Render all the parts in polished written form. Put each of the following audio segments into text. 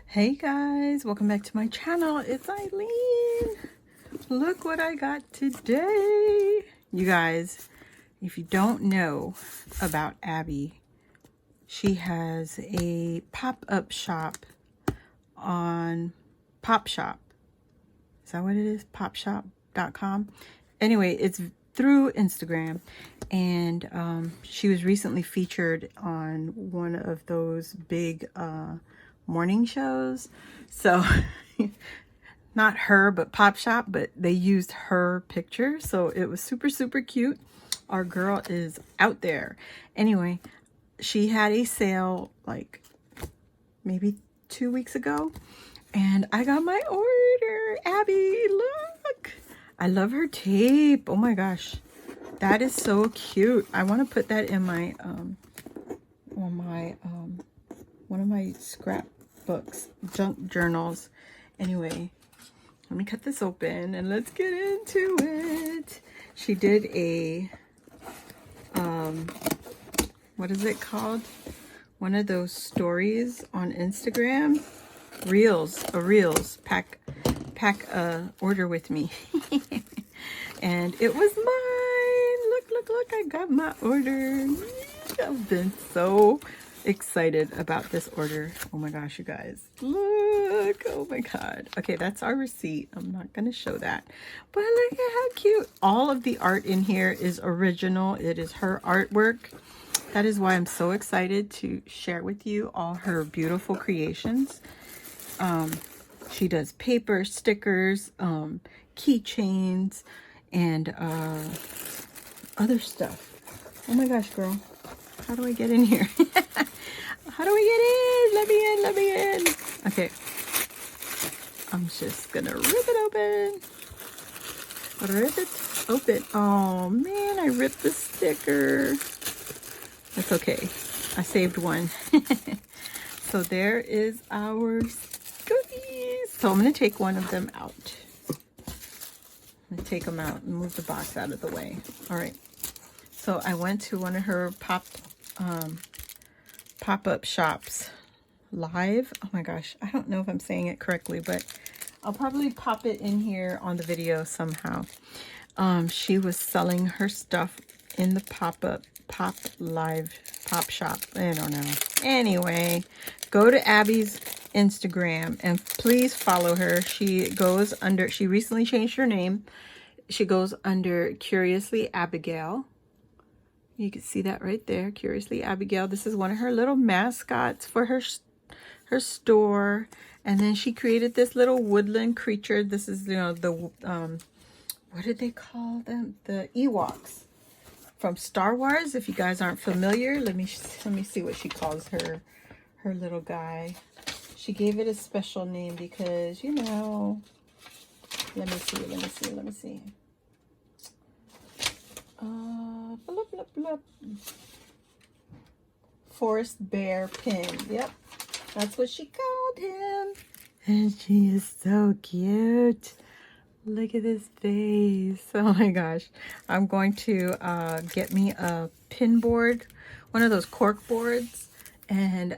Hey guys, welcome back to my channel. It's Eileen. Look what I got today. You guys, if you don't know about Abby, she has a pop-up shop on PopShop. Is that what it is? Popshop.com. Anyway, it's through Instagram, and she was recently featured on one of those big morning shows. So not her, but PopShop, but they used her picture, so it was super cute. Our girl is out there. Anyway, she had a sale like maybe 2 weeks ago, and I got my order. Abby, look, I love her tape. Oh my gosh, that is so cute. I want to put that in my on my one of my scrapbooks, junk journals. Anyway, let me cut this open and let's get into it. She did a what is it called? One of those stories on Instagram. Reels, a Reels. Pack a order with me. And it was mine. Look, I got my order. I've been so excited about this order. Oh my gosh, you guys. Look, oh my God. Okay, that's our receipt. I'm not going to show that. But look at how cute. All of the art in here is original. It is her artwork. That is why I'm so excited to share with you all her beautiful creations. She does paper, stickers, keychains, and other stuff. Oh my gosh, girl. How do I get in here? How do I get in? Let me in. Okay. I'm just gonna rip it open. Rip it open. Oh man, I ripped the sticker. That's okay. I saved one. So there is our goodies. So I'm going to take one of them out. I'm going to take them out and move the box out of the way. All right. So I went to one of her pop-up shops live. Oh my gosh. I don't know if I'm saying it correctly, but I'll probably pop it in here on the video somehow. She was selling her stuff in the pop shop. I don't know. Anyway, go to Abby's Instagram and please follow her. She recently changed her name. She goes under Curiously Abigail. You can see that right there, Curiously Abigail. This is one of her little mascots for her store. And then she created this little woodland creature. This is, you know, the what did they call them? The Ewoks from Star Wars. If you guys aren't familiar, let me see what she calls her little guy. She gave it a special name because, you know, let me see. Blup, blup, blup. Forest Bear Pin. Yep, that's what she called him. And she is so cute. Look at this face. Oh my gosh. I'm going to get me a pin board, one of those cork boards, and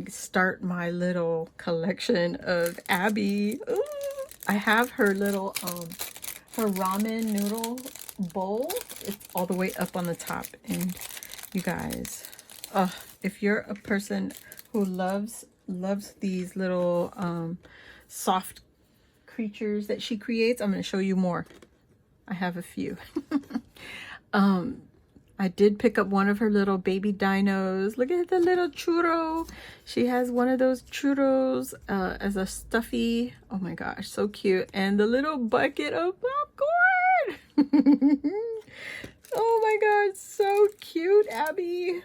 start my little collection of Abby. Ooh, I have her little her ramen noodle bowl. It's all the way up on the top. And you guys, if you're a person who loves these little soft creatures that she creates, I'm going to show you more. I have a few. I did pick up one of her little baby dinos. Look at the little churro. She has one of those churros as a stuffy. Oh my gosh, so cute. And the little bucket of popcorn. Oh my god, so cute, Abby.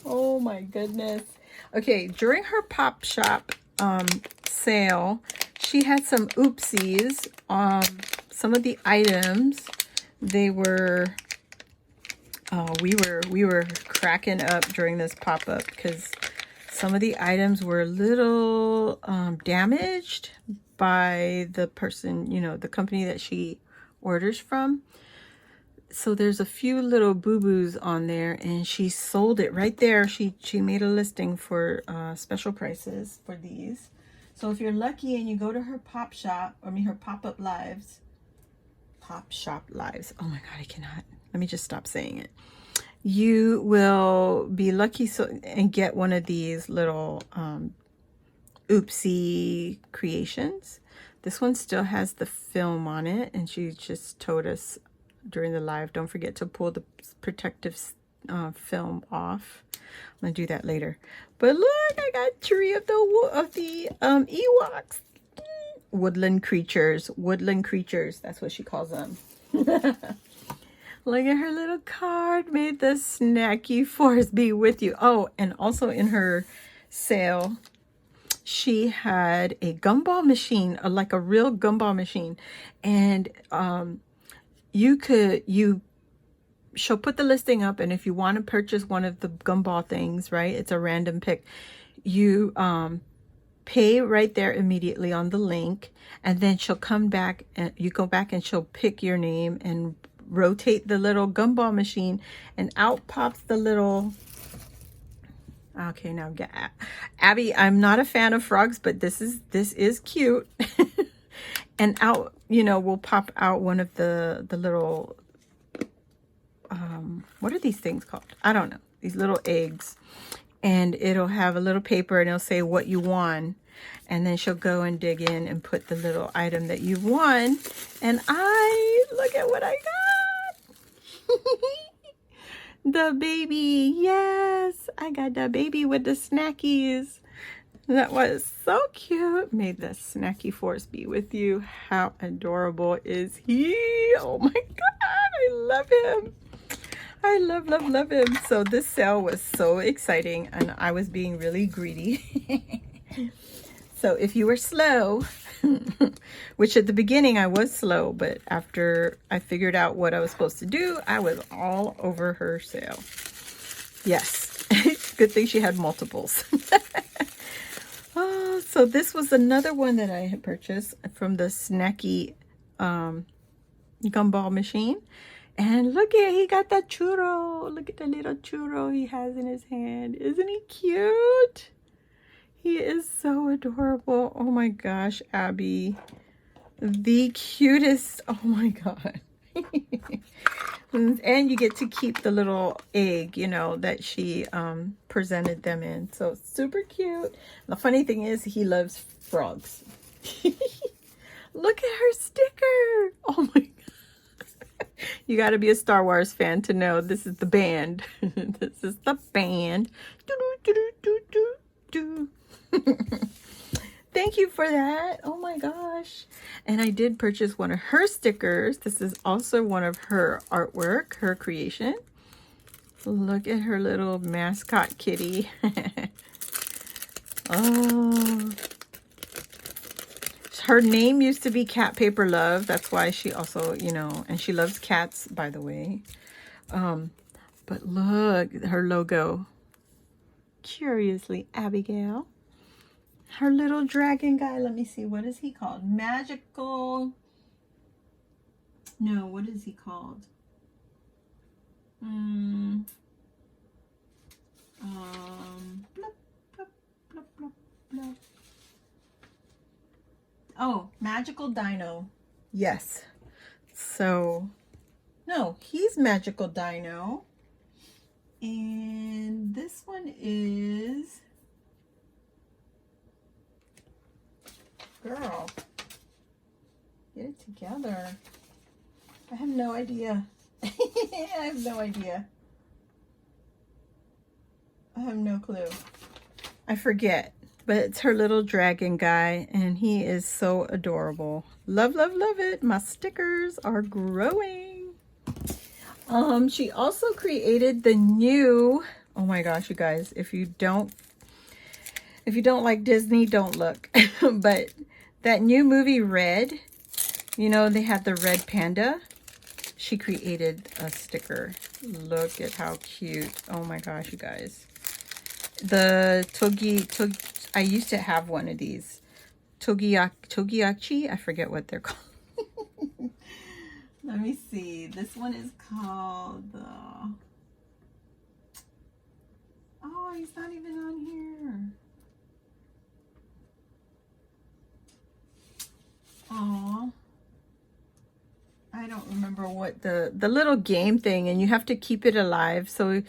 Oh my goodness. Okay, during her PopShop sale, she had some oopsies. Some of the items, they were we were cracking up during this pop-up because some of the items were a little damaged by the person, you know, the company that she orders from. So there's a few little boo-boos on there, and she sold it right there. She made a listing for special prices for these. So if you're lucky and you go to her pop shop, her pop-up lives, pop shop lives. Oh my God, I cannot. Let me just stop saying it. You will be lucky and get one of these little oopsie creations. This one still has the film on it, and she just told us during the live, don't forget to pull the protective film off. I'm gonna do that later. But look, I got Tree of the Ewoks. Woodland creatures. That's what she calls them. Look at her little card. May the snacky force be with you. Oh, and also in her sale, she had a gumball machine, like a real gumball machine. And she'll put the listing up, and if you want to purchase one of the gumball things, right, it's a random pick. You pay right there immediately on the link, and then she'll come back, and you go back and she'll pick your name and rotate the little gumball machine, and out pops the little... Okay, now Abby, I'm not a fan of frogs, but this is cute. And out, will pop out one of the little what are these things called? I don't know. These little eggs. And it'll have a little paper, and it'll say what you won. And then she'll go and dig in and put the little item that you won. And look at what I got. The baby. Yes, I got the baby with the snackies. That was so cute. May the snacky force be with you. How adorable is he? Oh my God, I love him. I love him. So this sale was so exciting, and I was being really greedy. So if you were slow, which at the beginning I was slow, but after I figured out what I was supposed to do, I was all over her sale. Yes, good thing she had multiples. Oh, so this was another one that I had purchased from the snacky gumball machine. And look at, he got that churro. Look at the little churro he has in his hand. Isn't he cute? He is so adorable. Oh my gosh, Abby. The cutest. Oh my God. And you get to keep the little egg, that she presented them in. So super cute. The funny thing is, he loves frogs. Look at her sticker. Oh my God. You got to be a Star Wars fan to know this is the band. This is the band. Thank you for that. Oh my gosh. And I did purchase one of her stickers. This is also one of her artwork, her creation. Look at her little mascot kitty. Oh. Her name used to be Cat Paper Love. That's why she also, and she loves cats, by the way. But look, her logo. Curiously, Abigail. Her little dragon guy. Let me see. What is he called? Magical. No, what is he called? Blop, blop, blop, blop, blop. Oh, Magical Dino. Yes. So, no, he's Magical Dino. And this one is... Girl, get it together. I have no idea. I have no idea. I have no clue. I forget. But it's her little dragon guy, and he is so adorable. Love, love, love it. My stickers are growing. She also created the new... Oh my gosh, you guys, if you don't like Disney, don't look. But that new movie Red, they had the red panda. She created a sticker. Look at how cute. Oh my gosh, you guys. The I used to have one of these. Togiachi? I forget what they're called. Let me see. This one is called... Oh, he's not even on here. remember what the little game thing, and you have to keep it alive. So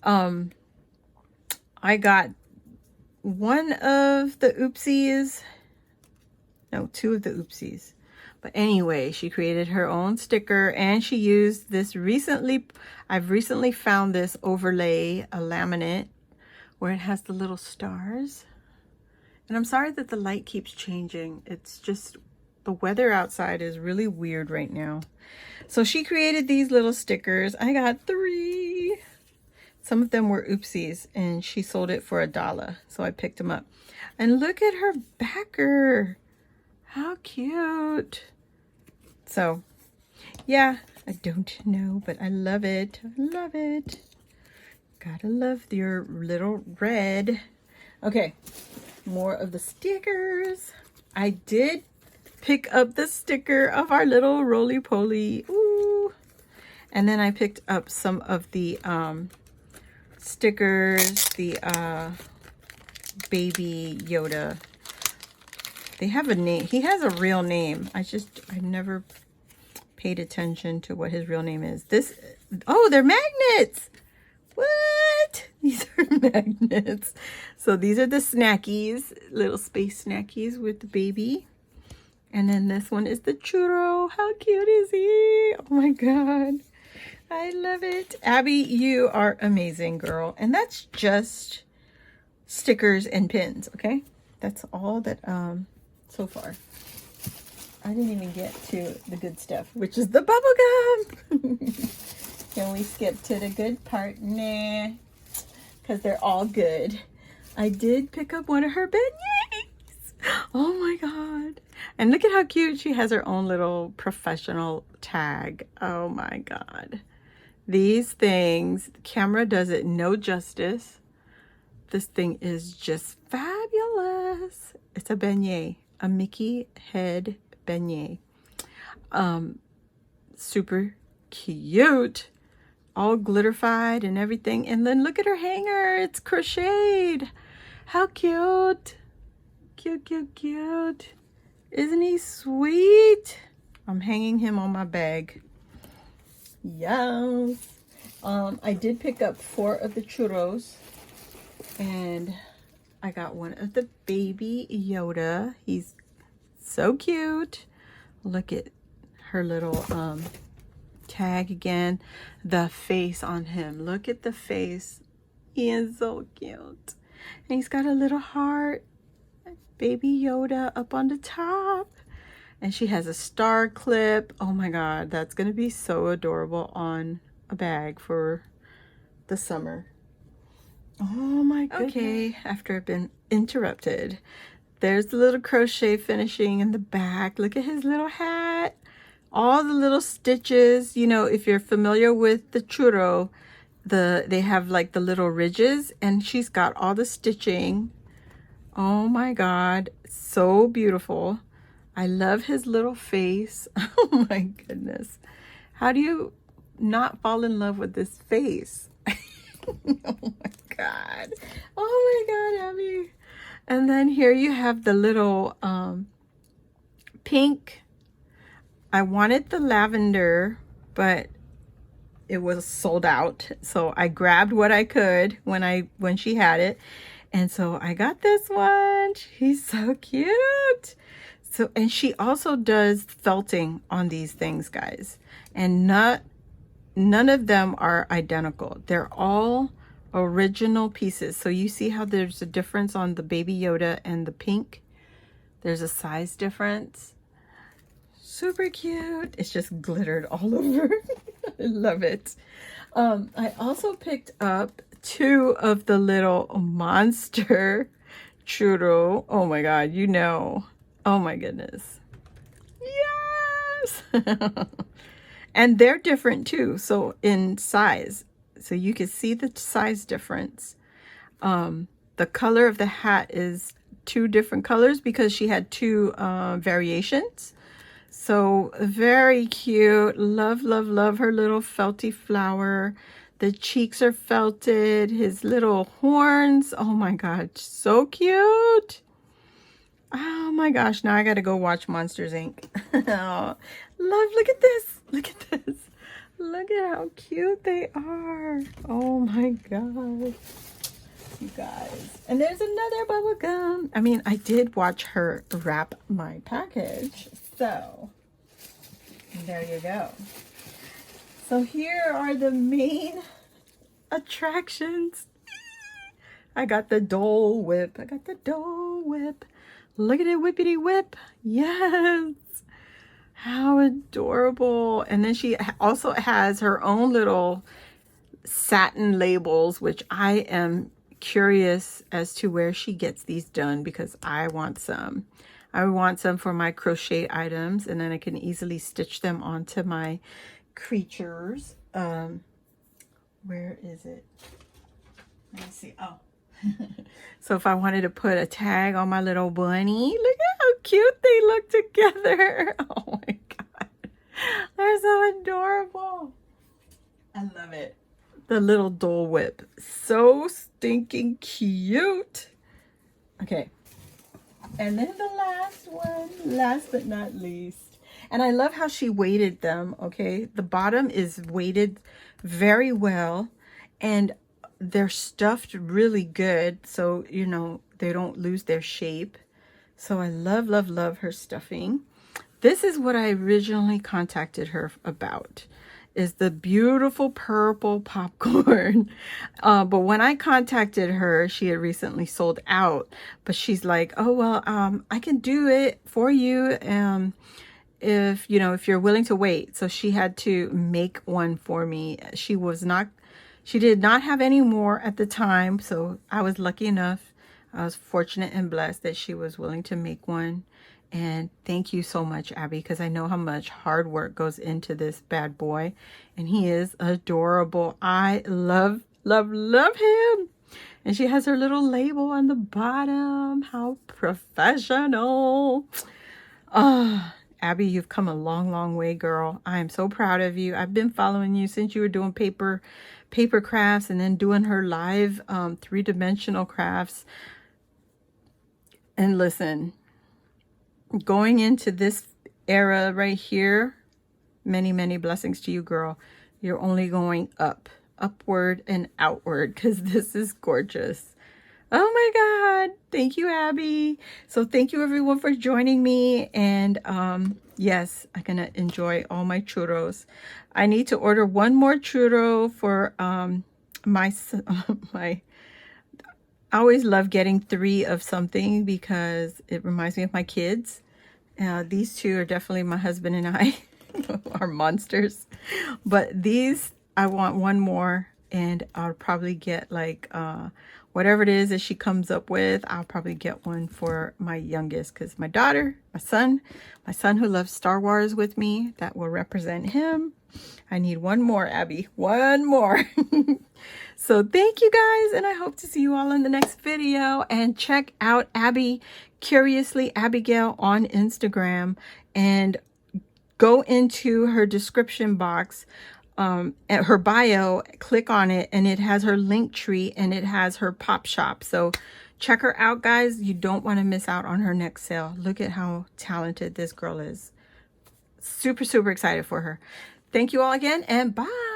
I got one of the oopsies. No, two of the oopsies. But anyway, she created her own sticker, and she used this I've recently found this overlay, a laminate, where it has the little stars. And I'm sorry that the light keeps changing. It's just, the weather outside is really weird right now. So she created these little stickers. I got 3. Some of them were oopsies, and she sold it for $1. So I picked them up. And look at her backer. How cute. So, yeah, I don't know, but I love it. I love it. Gotta love your little red. Okay, more of the stickers. I did pick up the sticker of our little roly-poly. Ooh. And then I picked up some of the stickers, the Baby Yoda. They have a name. He has a real name. I never paid attention to what his real name is. Oh, they're magnets. What? These are magnets. So these are the snackies, little space snackies with the baby. And then this one is the churro. How cute is he? Oh my God. I love it. Abby, you are amazing, girl. And that's just stickers and pins, okay? That's all that, so far. I didn't even get to the good stuff, which is the bubble gum. Can we skip to the good part? Nah, because they're all good. I did pick up one of her beignets. Oh my God. And look at how cute. She has her own little professional tag. Oh my God. These things, the camera does it no justice. This thing is just fabulous. It's a beignet, a Mickey head beignet. Super cute. All glitterified and everything. And then look at her hanger. It's crocheted. How cute. Cute, cute, cute. Isn't he sweet? I'm hanging him on my bag. Yes. I did pick up 4 of the churros. And I got one of the Baby Yoda. He's so cute. Look at her little tag again. The face on him. Look at the face. He is so cute. And he's got a little heart. Baby Yoda up on the top. And she has a star clip. Oh my God, that's going to be so adorable on a bag for the summer. Oh my goodness. Okay, after I've been interrupted, there's the little crochet finishing in the back. Look at his little hat. All the little stitches. You know, if you're familiar with the churro, they have like the little ridges, and she's got all the stitching. Oh my God, so beautiful. I love his little face. Oh my goodness. How do you not fall in love with this face? Oh my God. Oh my God, Abby. And then here you have the little pink. I wanted the lavender, but it was sold out. So I grabbed what I could when she had it. And so I got this one. She's so cute. So, and she also does felting on these things, guys. And none of them are identical. They're all original pieces. So you see how there's a difference on the Baby Yoda and the pink? There's a size difference. Super cute. It's just glittered all over. I love it. I also picked up 2 of the little monster churro. Oh my God, you know. Oh my goodness. Yes. And they're different too. So in size, so you can see the size difference. The color of the hat is 2 different colors because she had 2 variations. So very cute. Love, love, love her little felty flower. The cheeks are felted. His little horns. Oh my God, so cute. Oh my gosh, now I gotta go watch Monsters, Inc. Oh, love, look at this. Look at this. Look at how cute they are. Oh my gosh. You guys. And there's another bubble gum. I mean, I did watch her wrap my package. So, there you go. So here are the main attractions. I got the Dole Whip. I got the Dole Whip. Look at it, whippity whip. Yes. How adorable. And then she also has her own little satin labels, which I am curious as to where she gets these done because I want some. I want some for my crochet items, and then I can easily stitch them onto my creatures. Where is it? Let me see. Oh. So if I wanted to put a tag on my little bunny, look at how cute they look together. Oh my God. They're so adorable. I love it. The little Dole Whip. So stinking cute. Okay. And then the last one, last but not least. And I love how she weighted them, okay? The bottom is weighted very well. And they're stuffed really good, so you know they don't lose their shape. So I love, love, love her stuffing. This is what I originally contacted her about, is the beautiful purple popcorn. But when I contacted her, she had recently sold out, but she's like, oh well, I can do it for you if you know, if you're willing to wait. So she had to make one for me. She did not have any more at the time, so I was lucky enough. I was fortunate and blessed that she was willing to make one. And thank you so much, Abby, because I know how much hard work goes into this bad boy. And he is adorable. I love, love, love him. And she has her little label on the bottom. How professional. Abby, you've come a long, long way, girl. I am so proud of you. I've been following you since you were doing paper crafts and then doing her live 3-dimensional crafts. And listen, going into this era right here, many, many blessings to you, girl. You're only going upward and outward, because this is gorgeous. Oh my God. Thank you, Abby. So thank you everyone for joining me. And yes, I'm going to enjoy all my churros. I need to order one more churro for my I always love getting 3 of something because it reminds me of my kids. These 2 are definitely my husband and I are monsters. But these, I want one more, and I'll probably get like whatever it is that she comes up with. I'll probably get one for my youngest, because my daughter, my son who loves Star Wars with me, that will represent him. I need one more, Abby, one more. So thank you guys, and I hope to see you all in the next video. And check out Abby, Curiously Abigail, on Instagram, and go into her description box, at her bio, click on it, and it has her link tree, and it has her pop shop. So check her out, guys. You don't want to miss out on her next sale. Look at how talented this girl is. Super, super excited for her. Thank you all again, and bye.